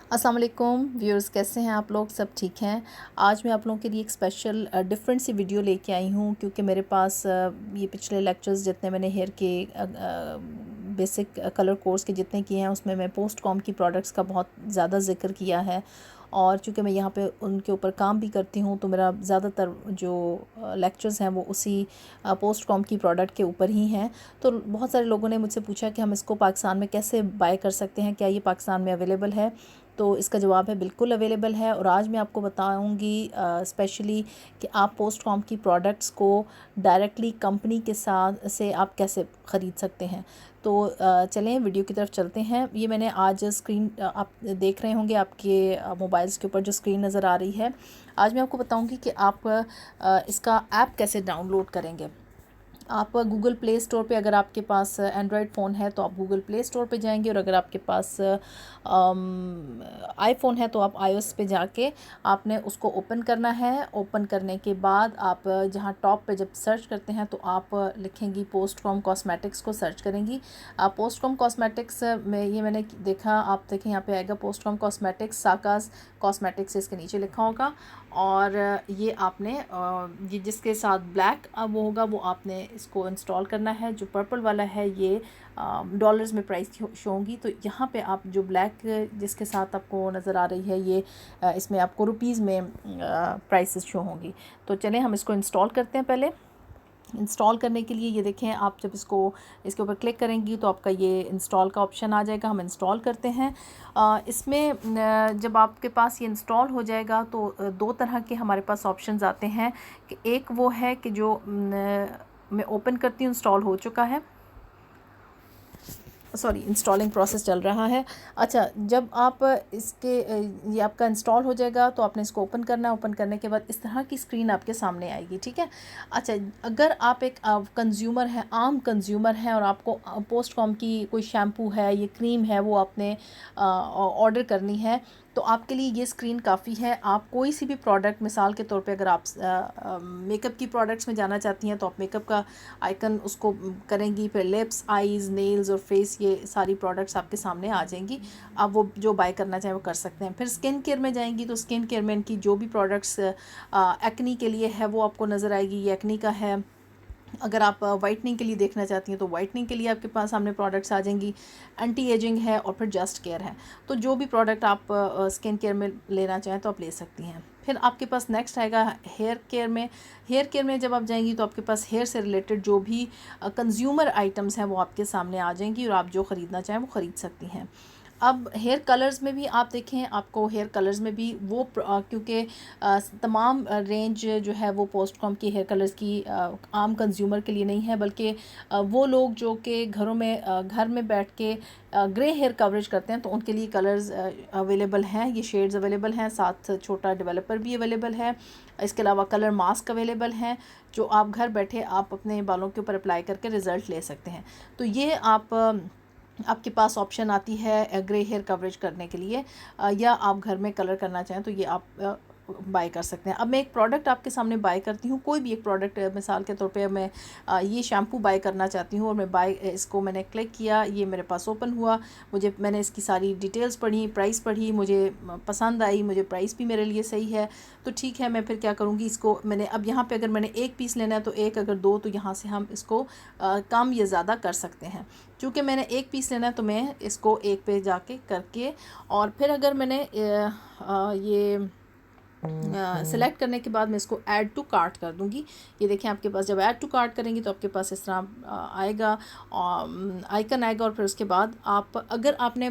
अस्सलाम वालेकुम व्यूअर्स, कैसे हैं आप लोग? सब ठीक हैं। आज मैं आप लोगों के लिए एक स्पेशल डिफरेंट सी वीडियो लेके आई हूँ, क्योंकि मेरे पास ये पिछले लेक्चर्स जितने मैंने हेयर के बेसिक कलर कोर्स के जितने किए हैं उसमें मैं पोस्ट कॉम की प्रोडक्ट्स का बहुत ज़्यादा ज़िक्र किया है। और चूँकि मैं यहाँ पे उनके ऊपर काम भी करती हूँ तो मेरा ज़्यादातर जो लेक्चर्स हैं वो उसी पोस्ट कॉम की प्रोडक्ट के ऊपर ही हैं। तो बहुत सारे लोगों ने मुझसे पूछा कि हम इसको पाकिस्तान में कैसे बाय कर सकते हैं, क्या ये पाकिस्तान में अवेलेबल है? तो इसका जवाब है बिल्कुल अवेलेबल है। और आज मैं आपको बताऊंगी स्पेशली कि आप पोस्ट कॉम की प्रोडक्ट्स को डायरेक्टली कंपनी के साथ से आप कैसे ख़रीद सकते हैं। तो चलें वीडियो की तरफ चलते हैं। ये मैंने आज स्क्रीन आप देख रहे होंगे आपके मोबाइल्स के ऊपर जो स्क्रीन नज़र आ रही है। आज मैं आपको बताऊंगी कि आप इसका ऐप कैसे डाउनलोड करेंगे। आप गूगल प्ले स्टोर पे, अगर आपके पास एंड्रॉयड फ़ोन है तो आप गूगल प्ले स्टोर पे जाएंगे, और अगर आपके पास आईफ़ोन है तो आप iOS पे जाके आपने उसको ओपन करना है। ओपन करने के बाद आप जहाँ टॉप पे जब सर्च करते हैं तो आप लिखेंगी पोस्ट कॉम कॉस्मेटिक्स को सर्च करेंगी। आप पोस्ट कॉम कॉस्मेटिक्स में ये मैंने देखा, आप देखें यहाँ पे आएगा पोस्ट कॉम कॉस्मेटिक्स, साकास कॉस्मेटिक्स इसके नीचे लिखा होगा। और ये आपने ये जिसके साथ ब्लैक वो होगा वो आपने इसको इंस्टॉल करना है। जो पर्पल वाला है ये डॉलर्स में प्राइस शो होंगी। तो यहाँ पे आप जो ब्लैक जिसके साथ आपको नज़र आ रही है ये इसमें आपको रुपीज़ में प्राइसेस शो होंगी। तो चलें हम इसको इंस्टॉल करते हैं। पहले इंस्टॉल करने के लिए ये देखें, आप जब इसके ऊपर क्लिक करेंगी तो आपका ये इंस्टॉल का ऑप्शन आ जाएगा। हम इंस्टॉल करते हैं। इसमें जब आपके पास ये इंस्टॉल हो जाएगा तो दो तरह के हमारे पास ऑप्शंस आते हैं कि एक वो है कि जो मैं ओपन करती हूँ, इंस्टॉल हो चुका है, सॉरी इंस्टॉलिंग प्रोसेस चल रहा है। अच्छा, जब आप ये आपका इंस्टॉल हो जाएगा तो आपने इसको ओपन करना है। ओपन करने के बाद इस तरह की स्क्रीन आपके सामने आएगी, ठीक है। अच्छा, अगर आप एक कंज्यूमर हैं, आम कंज्यूमर हैं, और आपको पोस्ट कॉम की कोई शैम्पू है, ये क्रीम है, वो आपने ऑर्डर करनी है, तो आपके लिए ये स्क्रीन काफ़ी है। आप कोई सी भी प्रोडक्ट, मिसाल के तौर पे अगर आप मेकअप की प्रोडक्ट्स में जाना चाहती हैं तो आप मेकअप का आइकन उसको करेंगी, फिर लिप्स, आईज़, नेल्स और फेस, ये सारी प्रोडक्ट्स आपके सामने आ जाएंगी। आप वो जो बाय करना चाहें वो कर सकते हैं। फिर स्किन केयर में जाएंगी तो स्किन केयर में इनकी जो भी प्रोडक्ट्स एक्नी के लिए है वो आपको नज़र आएगी। ये एक्नी का है। अगर आप वाइटनिंग के लिए देखना चाहती हैं तो वाइटनिंग के लिए आपके पास सामने प्रोडक्ट्स आ जाएंगी। एंटी एजिंग है और फिर जस्ट केयर है। तो जो भी प्रोडक्ट आप स्किन केयर में लेना चाहें तो आप ले सकती हैं। फिर आपके पास नेक्स्ट आएगा हेयर केयर में। हेयर केयर में जब आप जाएंगी तो आपके पास हेयर से रिलेटेड जो भी कंज्यूमर आइटम्स हैं वो आपके सामने आ जाएंगी, और आप जो ख़रीदना चाहें वो ख़रीद सकती हैं। अब हेयर कलर्स में भी आप देखें, आपको हेयर कलर्स में भी वो क्योंकि तमाम रेंज जो है वो पोस्ट कॉम की हेयर कलर्स की आम कंज्यूमर के लिए नहीं है, बल्कि वो लोग जो कि घरों में घर में बैठ के ग्रे हेयर कवरेज करते हैं तो उनके लिए कलर्स अवेलेबल हैं, ये शेड्स अवेलेबल हैं। साथ छोटा डेवलपर भी अवेलेबल है। इसके अलावा कलर मास्क अवेलेबल हैं जो आप घर बैठे आप अपने बालों के ऊपर अप्लाई करके रिज़ल्ट ले सकते हैं। तो ये आपके पास ऑप्शन आती है ग्रे हेयर कवरेज करने के लिए, या आप घर में कलर करना चाहें तो ये आप बाय कर सकते हैं। अब मैं एक प्रोडक्ट आपके सामने बाय करती हूँ, कोई भी एक प्रोडक्ट, मिसाल के तौर पे मैं ये शैम्पू बाय करना चाहती हूँ, और मैं इसको मैंने क्लिक किया, ये मेरे पास ओपन हुआ, मैंने इसकी सारी डिटेल्स पढ़ी, प्राइस पढ़ी, मुझे पसंद आई, मुझे प्राइस भी मेरे लिए सही है। तो ठीक है, मैं फिर क्या करूँगी, इसको मैंने अब यहाँ पे अगर मैंने एक पीस लेना है तो एक, अगर दो तो यहाँ से हम इसको कम या ज़्यादा कर सकते हैं। क्योंकि मैंने एक पीस लेना है तो मैं इसको एक पे जाके करके, और फिर अगर मैंने ये सेलेक्ट करने के बाद मैं इसको ऐड टू कार्ट कर दूंगी। ये देखें, आपके पास जब ऐड टू कार्ट करेंगी तो आपके पास इस तरह आएगा, आइकन आएगा, और फिर उसके बाद अगर आपने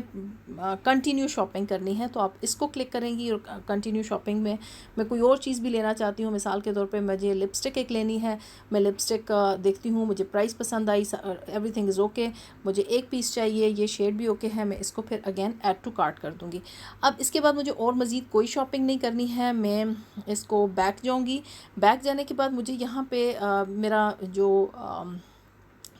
कंटिन्यू शॉपिंग करनी है तो आप इसको क्लिक करेंगी। और कंटिन्यू शॉपिंग में मैं कोई और चीज़ भी लेना चाहती हूँ, मिसाल के तौर पे मुझे लिपस्टिक एक लेनी है, मैं लिपस्टिक देखती हूँ, मुझे प्राइस पसंद आई, एवरीथिंग इज़ ओके, मुझे एक पीस चाहिए, ये शेड भी ओके है, मैं इसको फिर अगेन ऐड टू कार्ट कर दूँगी। अब इसके बाद मुझे और मज़ीद कोई शॉपिंग नहीं करनी है, मैं इसको बैक जाऊंगी। बैक जाने के बाद मुझे यहाँ पे मेरा जो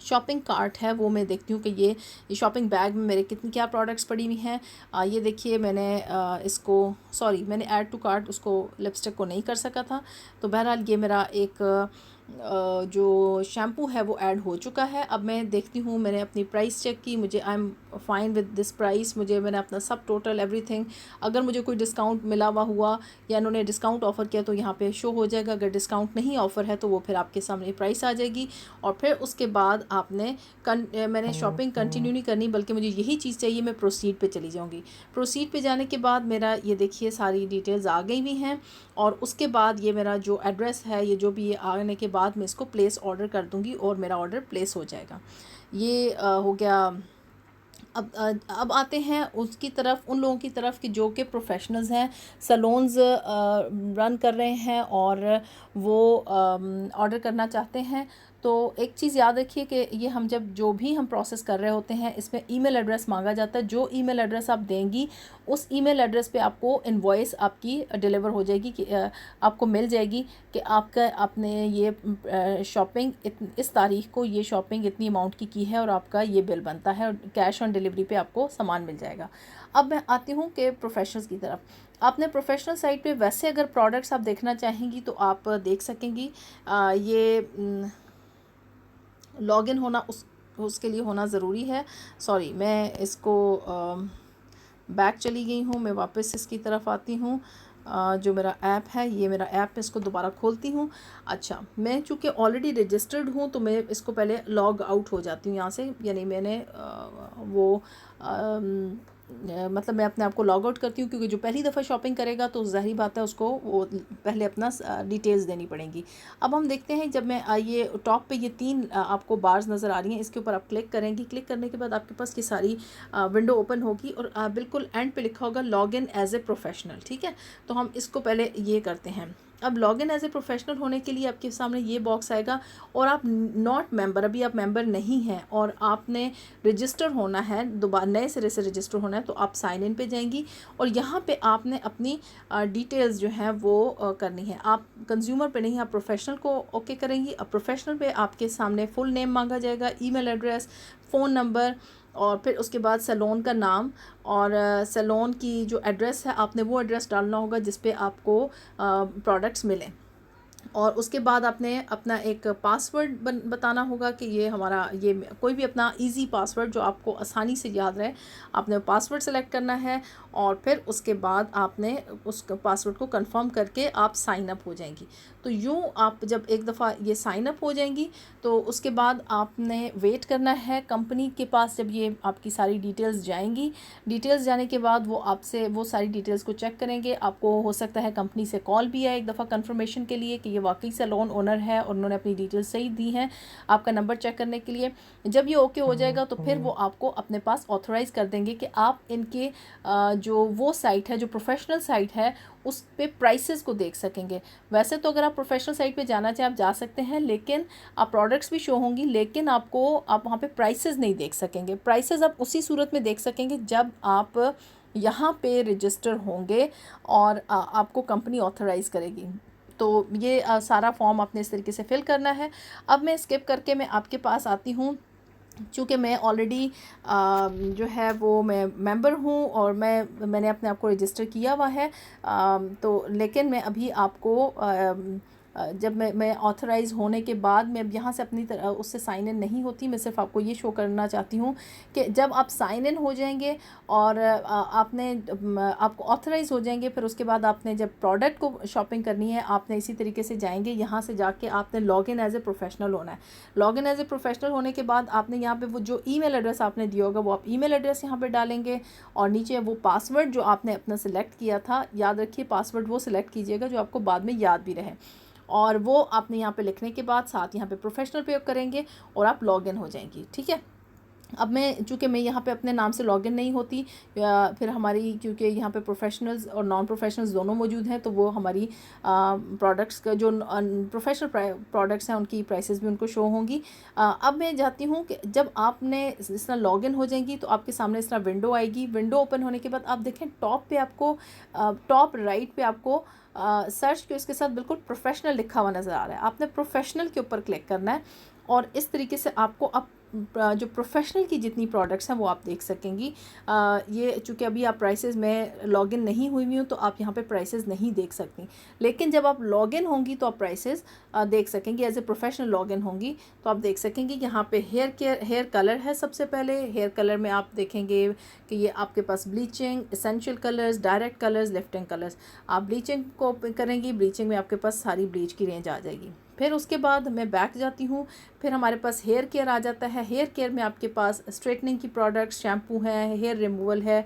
शॉपिंग कार्ट है वो मैं देखती हूँ कि ये शॉपिंग बैग में मेरे कितनी क्या प्रोडक्ट्स पड़ी हुई हैं। ये देखिए, मैंने इसको मैंने ऐड टू कार्ट उसको लिपस्टिक को नहीं कर सका था। तो बहरहाल ये मेरा एक जो शैम्पू है वो ऐड हो चुका है। अब मैं देखती हूँ, मैंने अपनी प्राइस चेक की, मुझे I am fine with this price, मैंने अपना सब टोटल एवरीथिंग, अगर मुझे कोई डिस्काउंट मिला हुआ या इन्होंने डिस्काउंट ऑफ़र किया तो यहाँ पे शो हो जाएगा। अगर डिस्काउंट नहीं ऑफ़र है तो वो फिर आपके सामने प्राइस आ जाएगी। और फिर उसके बाद आपने मैंने शॉपिंग कंटिन्यू नहीं करनी, बल्कि मुझे यही चीज़ चाहिए, मैं प्रोसीड पे चली जाऊँगी। प्रोसीड पे जाने के बाद मेरा ये देखिए सारी डिटेल्स आ गई हुई हैं, और उसके बाद ये मेरा जो एड्रेस है, ये जो भी ये आने के बाद मैं इसको प्लेस ऑर्डर कर दूँगी और मेरा ऑर्डर प्लेस हो जाएगा। ये हो गया। अब आते हैं उसकी तरफ, उन लोगों की तरफ कि जो कि प्रोफेशनल्स हैं, सलोन्स रन कर रहे हैं और वो ऑर्डर करना चाहते हैं। तो एक चीज़ याद रखिए कि ये हम जो भी हम प्रोसेस कर रहे होते हैं, इसमें ईमेल एड्रेस मांगा जाता है। जो ईमेल एड्रेस आप देंगी उस ईमेल एड्रेस पे आपको इनवॉइस आपकी डिलीवर हो जाएगी, कि आपको मिल जाएगी कि आपका आपने ये शॉपिंग इस तारीख को ये शॉपिंग इतनी अमाउंट की है और आपका ये बिल बनता है, और कैश ऑन डिलीवरी पे आपको सामान मिल जाएगा। अब मैं आती हूँ कि प्रोफेशनल्स की तरफ। आपने प्रोफेशनल साइट पे वैसे अगर प्रोडक्ट्स आप देखना चाहेंगी तो आप देख सकेंगी। ये लॉगिन होना उसके लिए होना ज़रूरी है। सॉरी, मैं इसको बैक चली गई हूँ, मैं वापस इसकी तरफ आती हूँ। जो मेरा ऐप है, ये मेरा ऐप, मैं इसको दोबारा खोलती हूँ। अच्छा, मैं चूँकि ऑलरेडी रजिस्टर्ड हूँ तो मैं इसको पहले लॉग आउट हो जाती हूँ यहाँ से, यानी मैंने मतलब मैं अपने आप को लॉग आउट करती हूँ, क्योंकि जो पहली दफ़ा शॉपिंग करेगा तो ज़ाहिर बात है उसको वो पहले अपना डिटेल्स देनी पड़ेंगी। अब हम देखते हैं, जब मैं ये टॉप पे ये 3 आपको बार्स नज़र आ रही हैं, इसके ऊपर आप क्लिक करेंगी। क्लिक करने के बाद आपके पास ये सारी विंडो ओपन होगी और बिल्कुल एंड पे लिखा होगा log in as a professional. ठीक है, तो हम इसको पहले ये करते हैं। अब log in as a professional होने के लिए आपके सामने ये बॉक्स आएगा, और आप नॉट मेंबर, अभी आप मेंबर नहीं हैं और आपने रजिस्टर होना है, दोबारा नए सिरे से रजिस्टर होना है, तो आप साइन इन पे जाएंगी और यहाँ पे आपने अपनी डिटेल्स जो हैं वो करनी है। आप कंज्यूमर पे नहीं, आप प्रोफेशनल को ओके करेंगी। अब प्रोफेशनल पे आपके सामने फुल नेम मांगा जाएगा, ईमेल एड्रेस, फ़ोन नंबर, और फिर उसके बाद सैलून का नाम, और सैलून की जो एड्रेस है आपने वो एड्रेस डालना होगा जिस पे आपको प्रोडक्ट्स मिलें। और उसके बाद आपने अपना एक पासवर्ड बताना होगा कि ये हमारा, ये कोई भी अपना इजी पासवर्ड जो आपको आसानी से याद रहे, आपने पासवर्ड सेलेक्ट करना है। और फिर उसके बाद आपने उस पासवर्ड को कंफर्म करके आप साइन अप हो जाएंगी। तो यूँ आप जब एक दफ़ा ये साइन अप हो जाएंगी तो उसके बाद आपने वेट करना है कंपनी के पास, जब ये आपकी सारी डिटेल्स जाएंगी। डिटेल्स जाने के बाद वो आपसे वो सारी डिटेल्स को चेक करेंगे। आपको हो सकता है कंपनी से कॉल भी आए एक दफ़ा कंफर्मेशन के लिए कि ये वाकई सैलून ओनर है और उन्होंने अपनी डिटेल्स सही दी हैं, आपका नंबर चेक करने के लिए। जब ये ओके हो जाएगा तो फिर वो आपको अपने पास ऑथराइज़ कर देंगे कि आप इनके जो वो साइट है, जो प्रोफेशनल साइट है, उस पे प्राइसेस को देख सकेंगे। वैसे तो अगर आप प्रोफेशनल साइट पे जाना चाहें आप जा सकते हैं, लेकिन आप प्रोडक्ट्स भी शो होंगी, लेकिन आप वहाँ पे प्राइसेस नहीं देख सकेंगे। प्राइसेस आप उसी सूरत में देख सकेंगे जब आप यहाँ पे रजिस्टर होंगे और आपको कंपनी ऑथराइज़ करेगी। तो ये सारा फॉर्म आपने इस तरीके से फिल करना है। अब मैं स्किप करके मैं आपके पास आती हूँ, चूँकि मैं ऑलरेडी जो है वो मैं मेंबर हूँ और मैंने अपने आप को रजिस्टर किया हुआ है। तो लेकिन मैं अभी आपको जब मैं ऑथराइज़ होने के बाद मैं अब यहाँ से अपनी तरह उससे साइन इन नहीं होती। मैं सिर्फ आपको ये शो करना चाहती हूँ कि जब आप साइन इन हो जाएंगे और आपको ऑथराइज़ हो जाएंगे, फिर उसके बाद आपने जब प्रोडक्ट को शॉपिंग करनी है आपने इसी तरीके से जाएंगे। यहाँ से जाके आपने log in as a professional होना है। Log in as a professional होने के बाद आपने यहाँ पे वो जो ईमेल एड्रेस आपने दिया होगा वो आप ईमेल एड्रेस यहाँ पे डालेंगे, और नीचे वो पासवर्ड जो आपने अपना सिलेक्ट किया था, याद रखिए पासवर्ड वो सिलेक्ट कीजिएगा जो आपको बाद में याद भी रहे, और वो आपने यहाँ पे लिखने के बाद साथ यहाँ पे प्रोफेशनल पे करेंगे और आप लॉगिन हो जाएंगी। ठीक है, अब मैं चूँकि मैं यहाँ पे अपने नाम से लॉगिन नहीं होती, फिर हमारी क्योंकि यहाँ पे प्रोफेशनल्स और नॉन प्रोफेशनल्स दोनों मौजूद हैं, तो वो हमारी प्रोडक्ट्स का जो प्रोफेशनल प्रोडक्ट्स हैं उनकी प्राइसेस भी उनको शो होंगी। अब मैं चाहती हूँ कि जब आपने इस तरह लॉगिन हो जाएंगी तो आपके सामने इस तरह विंडो आएगी। विंडो ओपन होने के बाद आप देखें टॉप पे आपको टॉप राइट पे आपको सर्च के उसके साथ बिल्कुल प्रोफेशनल लिखा हुआ नज़र आ रहा है। आपने प्रोफेशनल के ऊपर क्लिक करना है और इस तरीके से आपको अब जो प्रोफेशनल की जितनी प्रोडक्ट्स हैं वो आप देख सकेंगी। ये चूँकि अभी आप प्राइसेस में लॉगिन नहीं हुई हुई हूँ तो आप यहाँ पे प्राइसेस नहीं देख सकती, लेकिन जब आप लॉगिन होंगी तो आप प्राइसेस देख सकेंगी। एज ए प्रोफेशनल लॉगिन होंगी तो आप देख सकेंगी। यहाँ पे हेयर कलर है। सबसे पहले हेयर कलर में आप देखेंगे कि ये आपके पास bleaching, essential colours, direct colours, lifting colours. आप ब्लीचिंग को करेंगी, ब्लीचिंग में आपके पास सारी ब्लीच की रेंज आ जाएगी। फिर उसके बाद मैं बैक जाती हूँ, फिर हमारे पास हेयर केयर आ जाता है। हेयर केयर में आपके पास स्ट्रेटनिंग की प्रोडक्ट्स, शैम्पू है, हेयर रिमूवल है,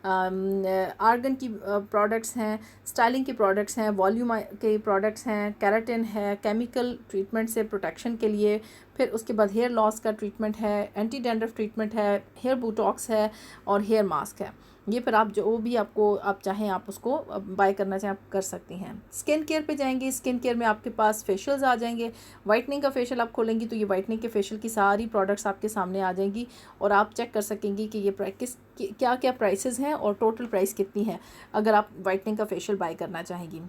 आर्गन की प्रोडक्ट्स हैं, स्टाइलिंग की प्रोडक्ट्स हैं, वॉल्यूम के प्रोडक्ट्स हैं, केराटिन है, केमिकल ट्रीटमेंट से प्रोटेक्शन के लिए। फिर उसके बाद हेयर लॉस का ट्रीटमेंट है, एंटी डैंड्रफ ट्रीटमेंट है, हेयर बोटॉक्स है और हेयर मास्क है। ये फिर आप जो भी आप चाहें आप उसको बाय करना चाहें आप कर सकती हैं। स्किन केयर पे जाएंगे, स्किन केयर में आपके पास फेशियल्स आ जाएंगे। वाइटनिंग का फेशियल आप खोलेंगी तो ये वाइटनिंग के फेशियल की सारी प्रोडक्ट्स आपके सामने आ जाएंगी और आप चेक कर सकेंगी कि ये क्या क्या प्राइसेस हैं और टोटल प्राइस कितनी है अगर आप वाइटनिंग का फेशियल बाय करना चाहेंगी।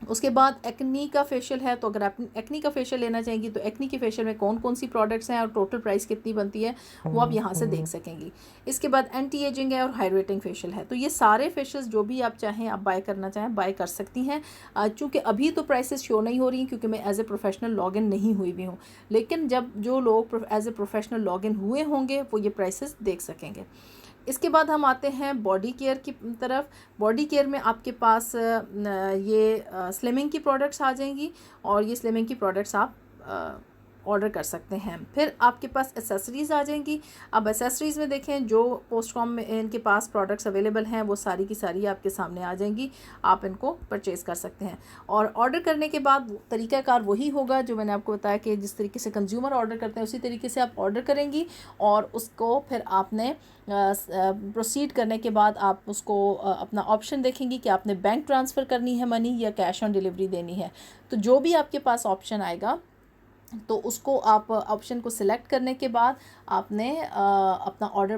उसके बाद एक्नी का फेशियल है, तो अगर आप एक्नी का फेशियल लेना चाहेंगी तो एक्नी के फेशियल में कौन कौन सी प्रोडक्ट्स हैं और टोटल प्राइस कितनी बनती है वो आप यहाँ से देख सकेंगी। इसके बाद एंटी एजिंग है और हाइड्रेटिंग फेशियल है। तो ये सारे फेशियल्स जो भी आप चाहें आप बाय करना चाहें बाय कर सकती हैं। चूँकि अभी तो प्राइसेस शो नहीं हो रही क्योंकि मैं एज ए प्रोफेशनल लॉगिन नहीं हुई भी हूँ, लेकिन जब जो लोग एज ए प्रोफेशनल लॉगिन हुए होंगे वो ये प्राइसेस देख सकेंगे। इसके बाद हम आते हैं बॉडी केयर की तरफ। बॉडी केयर में आपके पास ये स्लिमिंग की प्रोडक्ट्स आ जाएंगी और ये स्लिमिंग की प्रोडक्ट्स आप ऑर्डर कर सकते हैं। फिर आपके पास एसेसरीज़ आ जाएंगी। अब एसेसरीज़ में देखें जो पोस्टकॉम में इनके पास प्रोडक्ट्स अवेलेबल हैं वो सारी की सारी आपके सामने आ जाएंगी, आप इनको परचेज़ कर सकते हैं। और ऑर्डर करने के बाद तरीक़ाकार वही होगा जो मैंने आपको बताया कि जिस तरीके से कंज्यूमर ऑर्डर करते हैं उसी तरीके से आप ऑर्डर करेंगी और उसको फिर आपने प्रोसीड करने के बाद आप उसको अपना ऑप्शन देखेंगी कि आपने बैंक ट्रांसफ़र करनी है मनी या कैश ऑन डिलीवरी देनी है। तो जो भी आपके पास ऑप्शन आएगा तो उसको आप ऑप्शन को सिलेक्ट करने के बाद आपने अपना ऑर्डर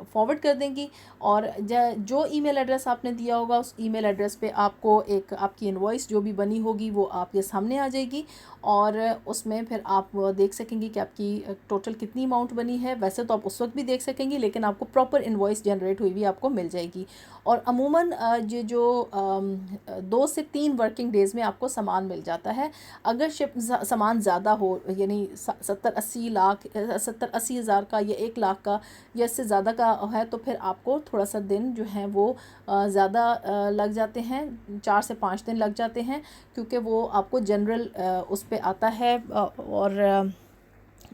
फॉरवर्ड कर देंगी और जो ईमेल एड्रेस आपने दिया होगा उस ईमेल एड्रेस पे आपको एक आपकी इनवॉइस जो भी बनी होगी वो आपके सामने आ जाएगी और उसमें फिर आप देख सकेंगी कि आपकी टोटल कितनी अमाउंट बनी है। वैसे तो आप उस वक्त भी देख सकेंगी लेकिन आपको प्रॉपर इनवॉइस जनरेट हुई भी आपको मिल जाएगी। और अमूमन ये जो 2 से 3 वर्किंग डेज़ में आपको सामान मिल जाता है। अगर सामान ज़्यादा हो यानी 70-80 लाख 70-80 हज़ार का या 1 लाख का या इससे ज़्यादा का है तो फिर आपको थोड़ा सा दिन जो है वो ज़्यादा लग जाते हैं, 4 से 5 दिन लग जाते हैं क्योंकि वो आपको जनरल उस पे आता है और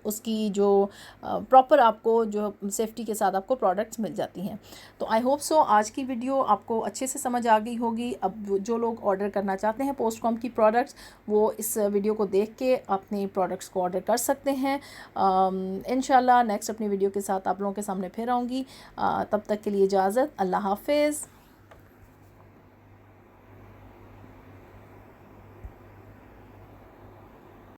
उसकी जो प्रॉपर आपको जो सेफ्टी के साथ आपको प्रोडक्ट्स मिल जाती हैं। तो आई होप सो आज की वीडियो आपको अच्छे से समझ आ गई होगी। अब जो लोग ऑर्डर करना चाहते हैं पोस्टकॉम की प्रोडक्ट्स वो इस वीडियो को देख के अपने प्रोडक्ट्स को ऑर्डर कर सकते हैं। इंशाल्लाह नेक्स्ट अपनी वीडियो के साथ आप लोगों के सामने फिर आऊँगी। तब तक के लिए इजाज़त, अल्लाह हाफ़िज़।